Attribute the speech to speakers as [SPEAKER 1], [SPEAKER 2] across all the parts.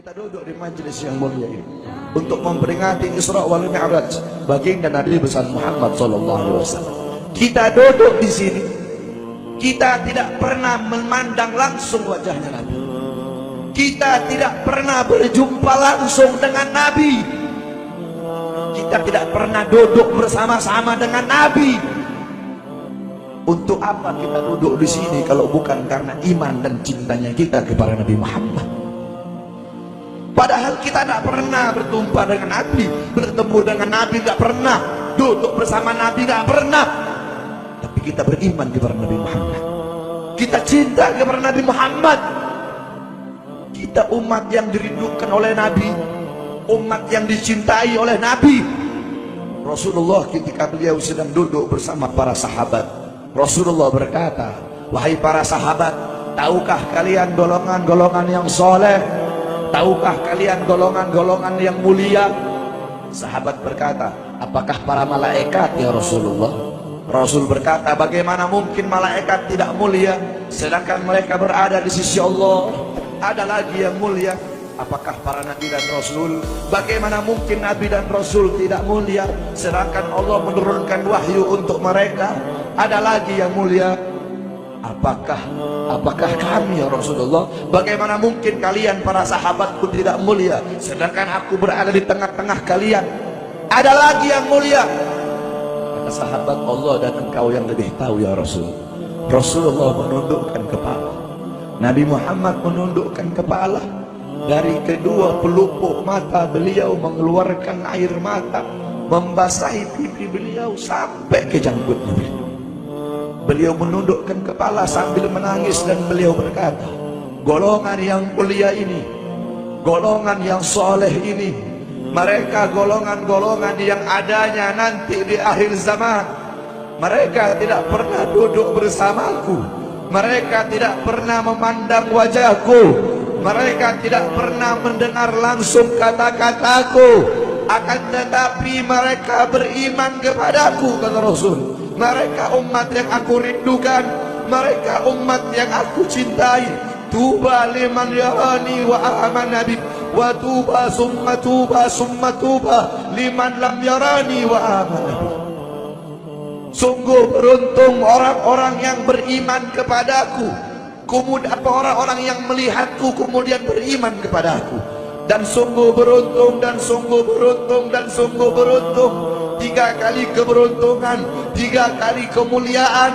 [SPEAKER 1] kita duduk di majelis yang mulia ini untuk memperingati Isra wal Mi'raj baginda Nabi besar Muhammad sallallahu alaihi wasallam. Kita duduk di sini, kita tidak pernah memandang langsung wajahnya Nabi. Kita tidak pernah berjumpa langsung dengan Nabi. Kita tidak pernah duduk bersama-sama dengan Nabi. Untuk apa kita duduk di sini kalau bukan karena iman dan cintanya kita kepada Nabi Muhammad? Padahal kita tidak pernah berjumpa dengan Nabi, bertemu dengan Nabi tidak pernah, duduk bersama Nabi tidak pernah. Tapi kita beriman kepada Nabi Muhammad. Kita cinta kepada Nabi Muhammad. Kita umat yang dirindukan oleh Nabi, umat yang dicintai oleh Nabi. Rasulullah ketika beliau sedang duduk bersama para sahabat, Rasulullah berkata, wahai para sahabat, tahukah kalian golongan-golongan yang soleh? Tahukah kalian golongan-golongan yang mulia? Sahabat berkata, apakah para malaikat ya Rasulullah? Rasul berkata, bagaimana mungkin malaikat tidak mulia sedangkan mereka berada di sisi Allah? Ada lagi yang mulia. Apakah para nabi dan rasul? Bagaimana mungkin nabi dan rasul tidak mulia sedangkan Allah menurunkan wahyu untuk mereka? Ada lagi yang mulia. Apakah kami ya Rasulullah? Bagaimana mungkin kalian para sahabatku tidak mulia sedangkan aku berada di tengah-tengah kalian? Ada lagi yang mulia. Kata sahabat, Allah dan engkau yang lebih tahu ya Rasul. Rasulullah menundukkan kepala, Nabi Muhammad menundukkan kepala. Dari kedua pelupuk mata beliau mengeluarkan air mata, membasahi pipi beliau sampai ke janggutnya beliau. Beliau menundukkan kepala sambil menangis dan beliau berkata, golongan yang mulia ini, golongan yang soleh ini, mereka golongan-golongan yang adanya nanti di akhir zaman. Mereka tidak pernah duduk bersamaku, mereka tidak pernah memandang wajahku, mereka tidak pernah mendengar langsung kata-kataku, akan tetapi mereka beriman kepadaku, kata Rasul. Mereka umat yang aku rindukan, mereka umat yang aku cintai. Tuba liman yarani wa amana bi, wa tuba summa tuba summa tuba liman lam yarani wa amana bi. Sungguh beruntung orang-orang yang beriman kepadaku, kemudian orang-orang yang melihatku kemudian beriman kepadaku. Dan sungguh beruntung, dan sungguh beruntung, dan sungguh beruntung. 3 kali keberuntungan, 3 kali kemuliaan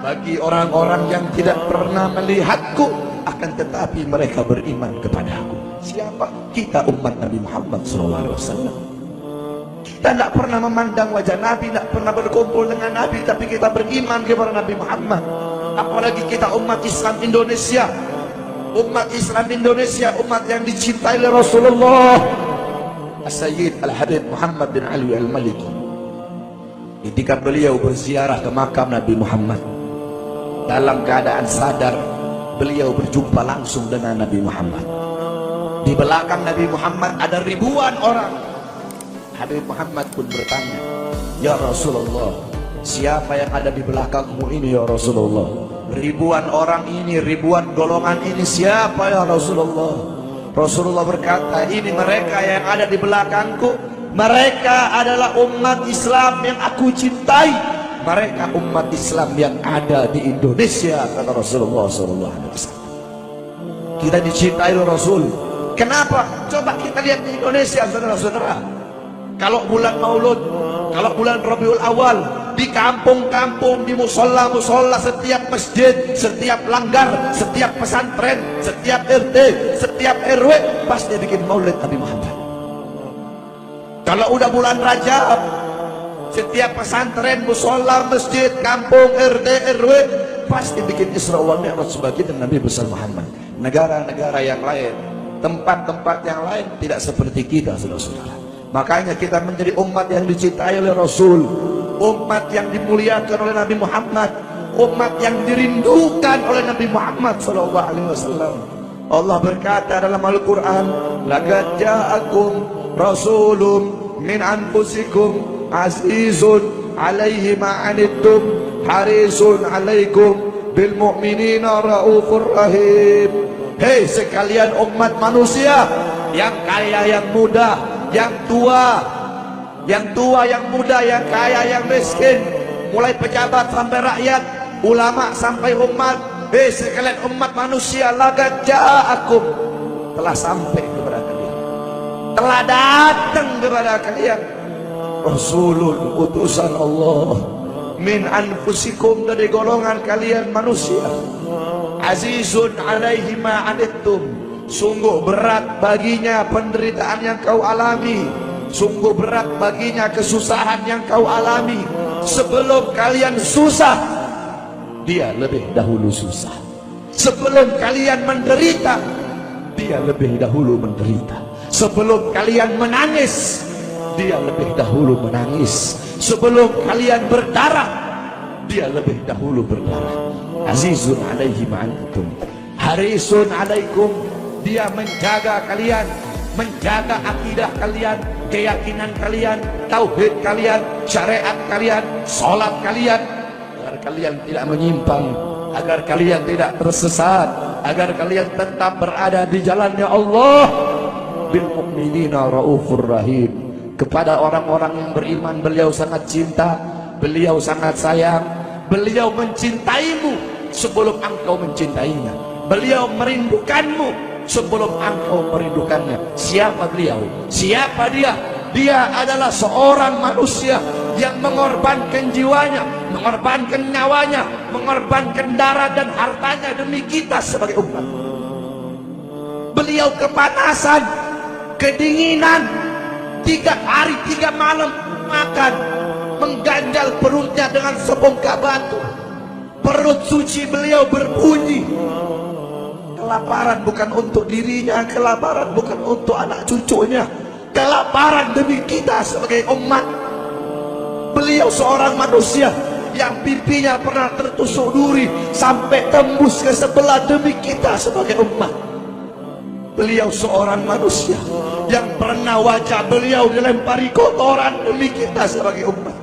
[SPEAKER 1] bagi orang-orang yang tidak pernah melihatku, akan tetapi mereka beriman kepadaku. Siapa? Kita umat Nabi Muhammad SAW. Kita tidak pernah memandang wajah Nabi, tidak pernah berkumpul dengan Nabi, tapi kita beriman kepada Nabi Muhammad. Apalagi kita umat Islam Indonesia. Umat Islam Indonesia, umat yang dicintai oleh Rasulullah. As-Sayyid Al-Habib Muhammad bin Ali Al-Maliki, ketika beliau berziarah ke makam Nabi Muhammad, dalam keadaan sadar beliau berjumpa langsung dengan Nabi Muhammad. Di belakang Nabi Muhammad ada ribuan orang. Habib Muhammad pun bertanya, ya Rasulullah, siapa yang ada di belakangmu ini ya Rasulullah? Ribuan orang ini, ribuan golongan ini siapa ya Rasulullah? Rasulullah berkata, ini mereka yang ada di belakangku. Mereka adalah umat Islam yang aku cintai. Mereka umat Islam yang ada di Indonesia, kata Rasulullah SAW. Kita dicintai oleh Rasul. Kenapa? Coba kita lihat di Indonesia, saudara-saudara. Kalau bulan Maulud, kalau bulan Rabiul Awal, di kampung-kampung, di musola-musola, setiap masjid, setiap langgar, setiap pesantren, setiap RT, setiap RW pasti bikin maulid Nabi Muhammad. Kalau udah bulan Rajab, setiap pesantren, musola, masjid, kampung, RT, RW pasti bikin Isra wal Mi'raj sebagai Nabi besar Muhammad. Negara-negara yang lain, tempat-tempat yang lain tidak seperti kita, saudara-saudara. Makanya kita menjadi umat yang dicintai oleh Rasul, umat yang dimuliakan oleh Nabi Muhammad, umat yang dirindukan oleh Nabi Muhammad SAW. Allah berkata dalam Al-Quran, laqad ja'akum rasulun min anfusikum azizun alaihi ma'anittum harisun alaikum bil mu'minina raufur rahim. Hei sekalian umat manusia, yang kaya, yang muda, yang tua, yang muda, yang kaya, yang miskin, mulai pejabat sampai rakyat, ulama sampai umat. Sekalian umat manusia, laqad ja'akum, telah sampai kepada kalian, telah datang kepada kalian rasulun, utusan Allah, min anfusikum, dari golongan kalian manusia, azizun alaihi ma anittum, sungguh berat baginya penderitaan yang kau alami, sungguh berat baginya kesusahan yang kau alami. Sebelum kalian susah, dia lebih dahulu susah. Sebelum kalian menderita, dia lebih dahulu menderita. Sebelum kalian menangis, dia lebih dahulu menangis. Sebelum kalian berdarah, dia lebih dahulu berdarah. Azizun alaihi ma'antum, harisun alaikum, dia menjaga kalian, menjaga akidah kalian, keyakinan kalian, tauhid kalian, syariat kalian, sholat kalian, agar kalian tidak menyimpang, agar kalian tidak tersesat, agar kalian tetap berada di jalannya Allah. Bil mu'minina raufur rahim, kepada orang-orang yang beriman beliau sangat cinta, beliau sangat sayang, beliau mencintaimu sebelum engkau mencintainya, beliau merindukanmu sebelum engkau merindukannya. Siapa beliau? Siapa dia? Dia adalah seorang manusia yang mengorbankan jiwanya, mengorbankan nyawanya, mengorbankan darah dan hartanya demi kita sebagai umat. Beliau kepanasan, kedinginan, 3 hari 3 malam makan, mengganjal perutnya dengan sebongkah batu. Perut suci beliau berbunyi. Kelaparan bukan untuk dirinya, kelaparan bukan untuk anak cucunya, kelaparan demi kita sebagai umat. Beliau seorang manusia yang pipinya pernah tertusuk duri sampai tembus ke sebelah demi kita sebagai umat. Beliau seorang manusia yang pernah wajah beliau dilempari kotoran demi kita sebagai umat.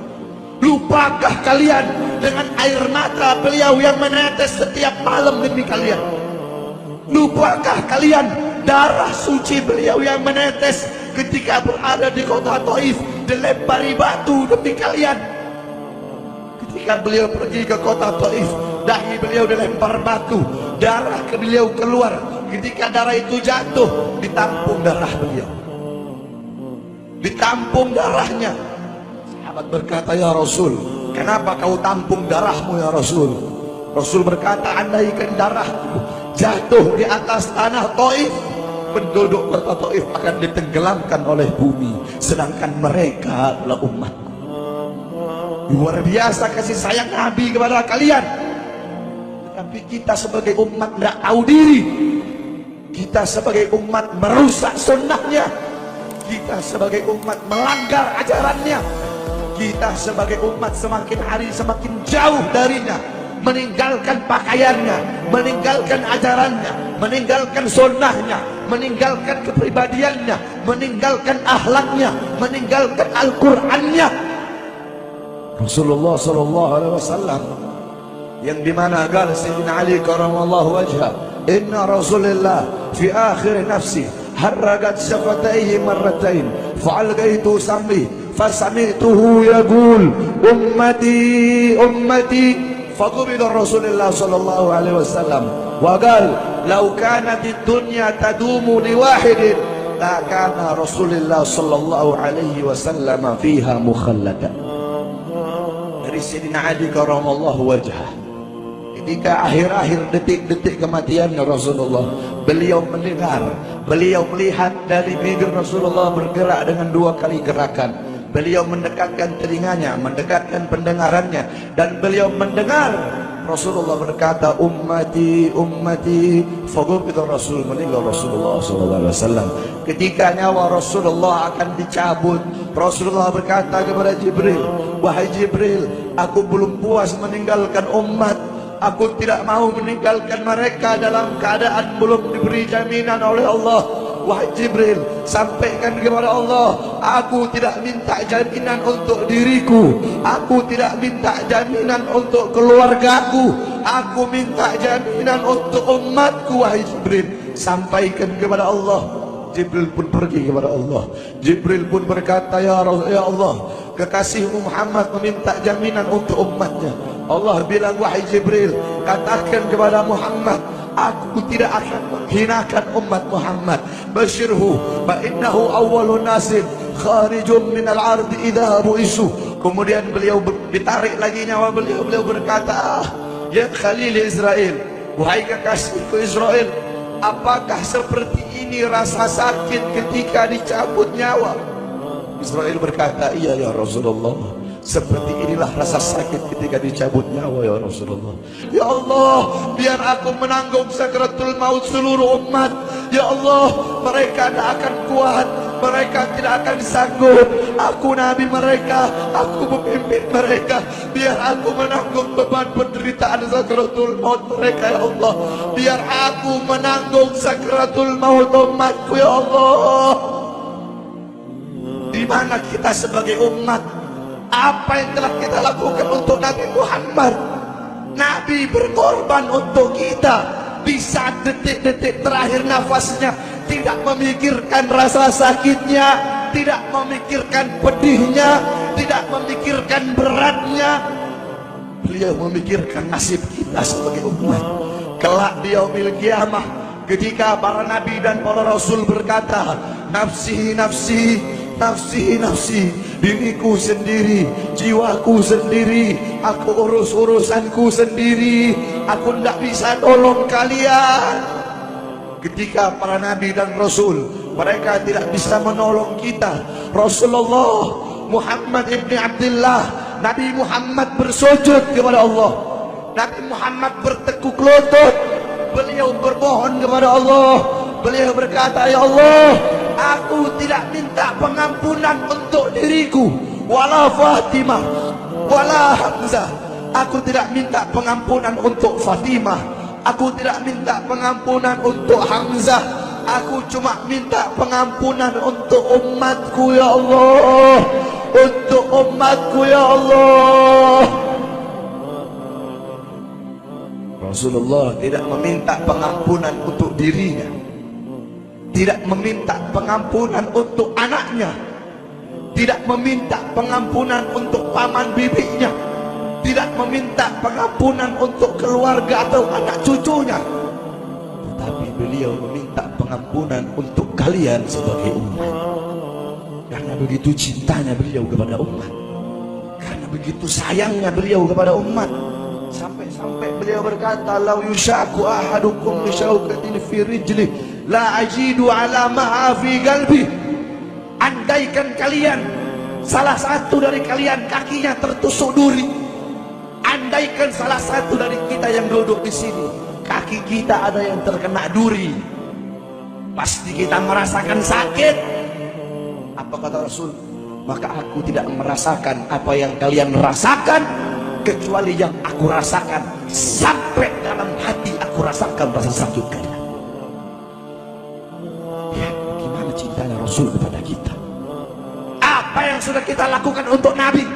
[SPEAKER 1] Lupakah kalian dengan air mata beliau yang menetes setiap malam demi kalian? Lupakah kalian darah suci beliau yang menetes ketika berada di kota Taif, dilempari batu demi kalian? Ketika beliau pergi ke kota Taif, dahi beliau dilempar batu, darah ke beliau keluar. Ketika darah itu jatuh, ditampung darah beliau, ditampung darahnya. Sahabat berkata, ya Rasul, kenapa kau tampung darahmu ya Rasul? Rasul berkata, andaikan darahku jatuh di atas tanah Taif, penduduk kota Taif akan ditenggelamkan oleh bumi, sedangkan mereka adalah umatku. Luar biasa kasih sayang Nabi kepada kalian. Tapi kita sebagai umat tidak tahu diri. Kita sebagai umat merusak sunnahnya. Kita sebagai umat melanggar ajarannya. Kita sebagai umat semakin hari semakin jauh darinya, meninggalkan pakaiannya, meninggalkan ajarannya, meninggalkan sunnahnya, meninggalkan kepribadiannya, meninggalkan akhlaknya, meninggalkan Al-Qur'annya. Rasulullah sallallahu alaihi wasallam yang dimana qala Sayyidina Ali karamallahu wajhah, inna Rasulullah fi akhir nafsi harragat syafataihi marratain fa'algaitu sam'i fasami'tuhu yaqul ummati ummati faqubida Rasulullah sallallahu alaihi wasallam wa qala law kanat ad-dunya tadumu li wahidin la kana Rasulullah sallallahu alaihi wasallam fiha mukhalladan. Dari Sayyidina Ali karamallahu wajhah, ketika akhir-akhir detik-detik kematian Rasulullah, beliau mendengar, beliau melihat dari bibir Rasulullah bergerak dengan 2 kali gerakan. Beliau mendekatkan telinganya, mendekatkan pendengarannya, dan beliau mendengar Rasulullah berkata, ummati ummati, faqubida Rasul, meninggal Rasulullah sallallahu alaihi wasallam. Ketika nyawa Rasulullah akan dicabut, Rasulullah berkata kepada Jibril, wahai Jibril, aku belum puas meninggalkan umat, aku tidak mau meninggalkan mereka dalam keadaan belum diberi jaminan oleh Allah. Wahai Jibril, sampaikan kepada Allah, aku tidak minta jaminan untuk diriku, aku tidak minta jaminan untuk keluargaku, aku minta jaminan untuk umatku. Wahai Jibril, sampaikan kepada Allah, Jibril pun pergi kepada Allah. Jibril pun berkata, ya Allah, kekasihmu Muhammad meminta jaminan untuk umatnya. Allah bilang, wahai Jibril, katakan kepada Muhammad, aku tidak akan menghinakan umat Muhammad. Basyirhu fa innahu awwalun nasin kharijum minal ardi idza bu'isu. Kemudian beliau ditarik lagi nyawa beliau. Beliau berkata, ya Khalil Israel, wahai kekasihku Israel, apakah seperti ini rasa sakit ketika dicabut nyawa? Israel berkata, iya ya Rasulullah, seperti inilah rasa sakit ketika dicabut nyawa ya Rasulullah. Ya Allah, biar aku menanggung sakratul maut seluruh umat. Ya Allah, mereka tidak akan kuat, mereka tidak akan sanggup. Aku nabi mereka, aku memimpin mereka. Biar aku menanggung beban penderitaan sakratul maut mereka ya Allah. Biar aku menanggung sakratul maut umatku ya Allah. Di mana kita sebagai umat? Apa yang telah kita lakukan untuk Nabi Muhammad? Nabi berkorban untuk kita. Di saat detik-detik terakhir nafasnya, tidak memikirkan rasa sakitnya, tidak memikirkan pedihnya, tidak memikirkan beratnya. Beliau memikirkan nasib kita sebagai umat. Kelak di yaumil qiyamah, ketika para nabi dan para rasul berkata, nafsi nafsi, nafsi nafsi, diriku sendiri, jiwaku sendiri, aku urus urusanku sendiri, aku tidak bisa tolong kalian. Ketika para nabi dan rasul, mereka tidak bisa menolong kita. Rasulullah Muhammad ibni Abdullah, Nabi Muhammad bersujud kepada Allah. Nabi Muhammad bertekuk lutut. Beliau bermohon kepada Allah. Beliau berkata, ya Allah, aku tidak minta pengampunan untuk diriku, wala Fatimah, wala Hamzah. Aku tidak minta pengampunan untuk Fatimah, aku tidak minta pengampunan untuk Hamzah. Aku cuma minta pengampunan untuk umatku ya Allah, untuk umatku ya Allah. Rasulullah tidak meminta pengampunan untuk dirinya, tidak meminta pengampunan untuk anaknya, tidak meminta pengampunan untuk paman bibinya, tidak meminta pengampunan untuk keluarga atau anak cucunya, tetapi beliau meminta pengampunan untuk kalian sebagai umat. Karena begitu cintanya beliau kepada umat, karena begitu sayangnya beliau kepada umat, sampai-sampai beliau berkata, lau yushaku ahadukum bisyaukatin fi rijlih la ajidu ala ma'a fi qalbi. Andaikan kalian, salah satu dari kalian kakinya tertusuk duri, andaikan salah satu dari kita yang duduk di sini kaki kita ada yang terkena duri, pasti kita merasakan sakit. Apa kata Rasul? Maka aku tidak merasakan apa yang kalian rasakan, kecuali yang aku rasakan, sampai dalam hati aku rasakan rasa sakit kalian. Cintanya Rasul kepada kita. Apa yang sudah kita lakukan untuk Nabi?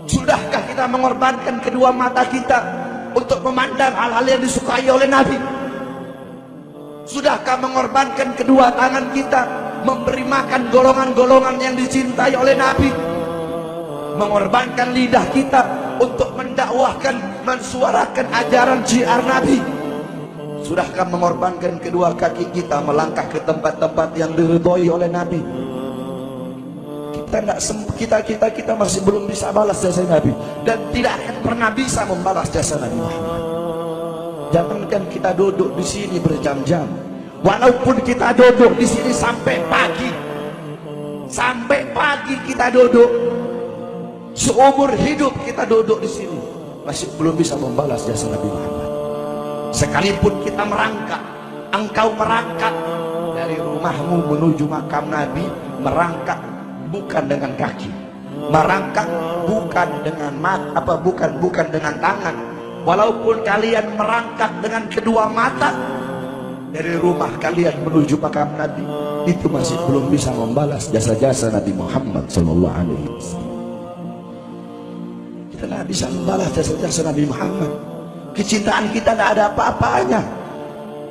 [SPEAKER 1] Sudahkah kita mengorbankan kedua mata kita untuk memandang hal-hal yang disukai oleh Nabi? Sudahkah mengorbankan kedua tangan kita memberi makan golongan-golongan yang dicintai oleh Nabi? Mengorbankan lidah kita untuk mendakwahkan, mensuarakan ajaran syiar Nabi? Sudahkah mengorbankan kedua kaki kita melangkah ke tempat-tempat yang diridhoi oleh Nabi? Kita masih belum bisa balas jasa Nabi, dan tidak akan pernah bisa membalas jasa Nabi Muhammad. Jangankan kita duduk di sini berjam-jam, walaupun kita duduk di sini sampai pagi kita duduk, seumur hidup kita duduk di sini, masih belum bisa membalas jasa Nabi Muhammad. Sekalipun kita merangkak, engkau merangkak dari rumahmu menuju makam Nabi, merangkak bukan dengan kaki, merangkak bukan dengan bukan dengan tangan. Walaupun kalian merangkak dengan kedua mata dari rumah kalian menuju makam Nabi, itu masih belum bisa membalas jasa-jasa Nabi Muhammad sallallahu alaihi wasallam. Kita tidak bisa membalas jasa-jasa Nabi Muhammad. Kecintaan kita tidak ada apa-apanya.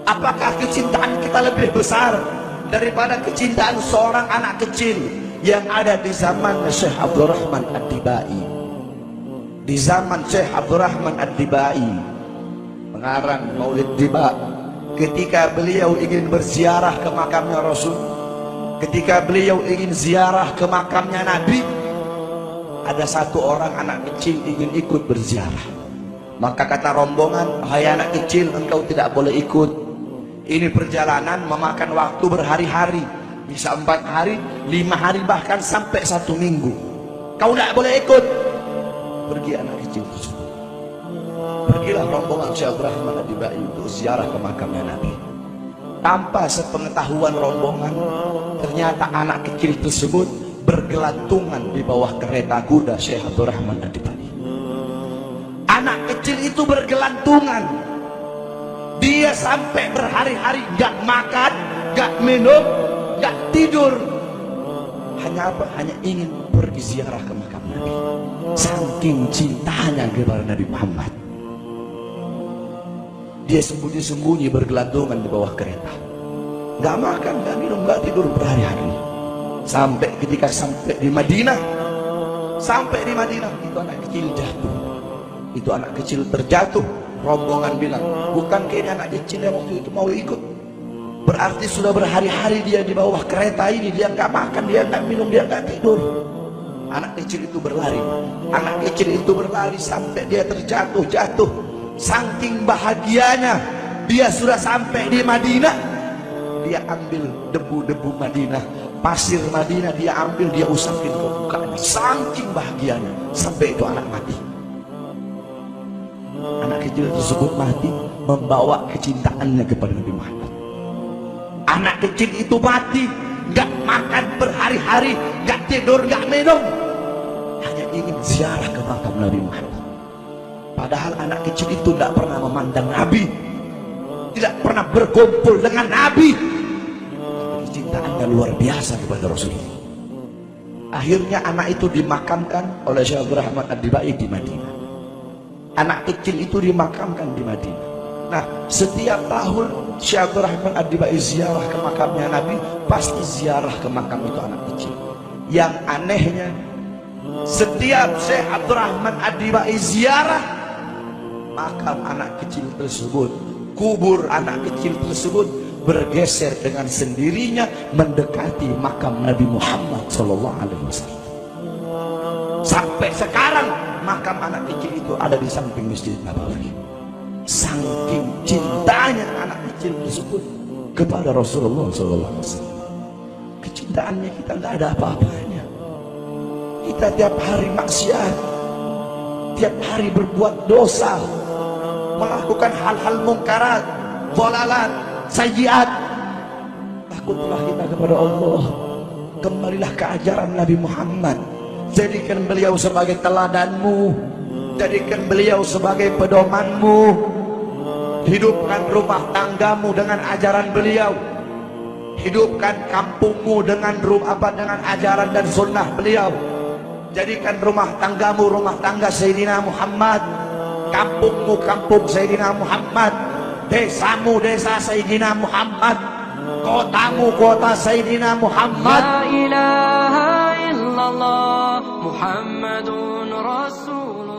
[SPEAKER 1] Apakah kecintaan kita lebih besar daripada kecintaan seorang anak kecil yang ada di zaman Syekh Abdurrahman Ad-Dibai? Di zaman Syekh Abdurrahman Ad-Dibai, pengarang Maulid Diba, ketika beliau ingin berziarah ke makamnya Rasul, ketika beliau ingin ziarah ke makamnya Nabi, ada satu orang anak kecil ingin ikut berziarah. Maka kata rombongan, "Hai anak kecil, engkau tidak boleh ikut. Ini perjalanan memakan waktu berhari-hari, bisa 4 hari, 5 hari, bahkan sampai 1 minggu. Kau tidak boleh ikut." Pergi anak kecil tersebut. Pergilah rombongan Syekh Abdurrahman Ad-Dibai untuk ziarah ke makamnya Nabi. Tanpa sepengetahuan rombongan, ternyata anak kecil tersebut bergelantungan di bawah kereta kuda Syekh Abdurrahman Ad-Dibai. Anak kecil itu bergelantungan. Dia sampai berhari-hari gak makan, gak minum, gak tidur. Hanya apa? Hanya ingin pergi ziarah ke makam Nabi. Saking cintanya kepada Nabi Muhammad, dia sembunyi-sembunyi bergelantungan di bawah kereta. Gak makan, gak minum, gak tidur berhari-hari. Sampai ketika sampai di Madinah, itu anak kecil jatuh. Itu anak kecil terjatuh. Rombongan bilang, bukan kayaknya anak kecil yang waktu itu mau ikut. Berarti sudah berhari-hari dia di bawah kereta ini. Dia nggak makan, dia nggak minum, dia nggak tidur. Anak kecil itu berlari. Anak kecil itu berlari sampai dia terjatuh. Saking bahagianya, dia sudah sampai di Madinah. Dia ambil debu-debu Madinah, pasir Madinah, dia ambil, dia usapin ke mukanya. Saking bahagianya, sampai itu anak mati. Anak kecil tersebut mati membawa kecintaannya kepada Nabi Muhammad. Anak kecil itu mati, gak makan berhari-hari, gak tidur, gak minum, hanya ingin ziarah ke makam Nabi Muhammad. Padahal anak kecil itu tidak pernah memandang Nabi, tidak pernah berkumpul dengan Nabi. Kecintaannya luar biasa kepada Rasulullah. Akhirnya anak itu dimakamkan oleh Syekh Abdurrahman Ad-Dibai di Madinah. Anak kecil itu dimakamkan di Madinah. Nah, setiap tahun Syekh Abdurrahman Ad-Dibai ziarah ke makamnya Nabi, pasti ziarah ke makam itu anak kecil. Yang anehnya, setiap Syekh Abdurrahman Ad-Dibai ziarah makam anak kecil tersebut, kubur anak kecil tersebut bergeser dengan sendirinya mendekati makam Nabi Muhammad SAW. Sampai sekarang makam anak kecil itu ada di samping Masjid Nabawi. Saking cintanya anak kecil tersebut kepada Rasulullah SAW. Kecintaannya kita nggak ada apa-apanya. Kita tiap hari maksiat, tiap hari berbuat dosa, melakukan hal-hal mungkarat, dhalalat, sayyiat. Takutlah kita kepada Allah. Kembalilah ke ajaran Nabi Muhammad. Jadikan beliau sebagai teladanmu, jadikan beliau sebagai pedomanmu. Hidupkan rumah tanggamu dengan ajaran beliau, hidupkan kampungmu dengan dengan ajaran dan sunnah beliau. Jadikan rumah tanggamu rumah tangga Sayyidina Muhammad, kampungmu kampung Sayyidina Muhammad, desamu desa Sayyidina Muhammad, kotamu kota Sayyidina Muhammad. La ilaha illallah Muhammadun Rasulullah.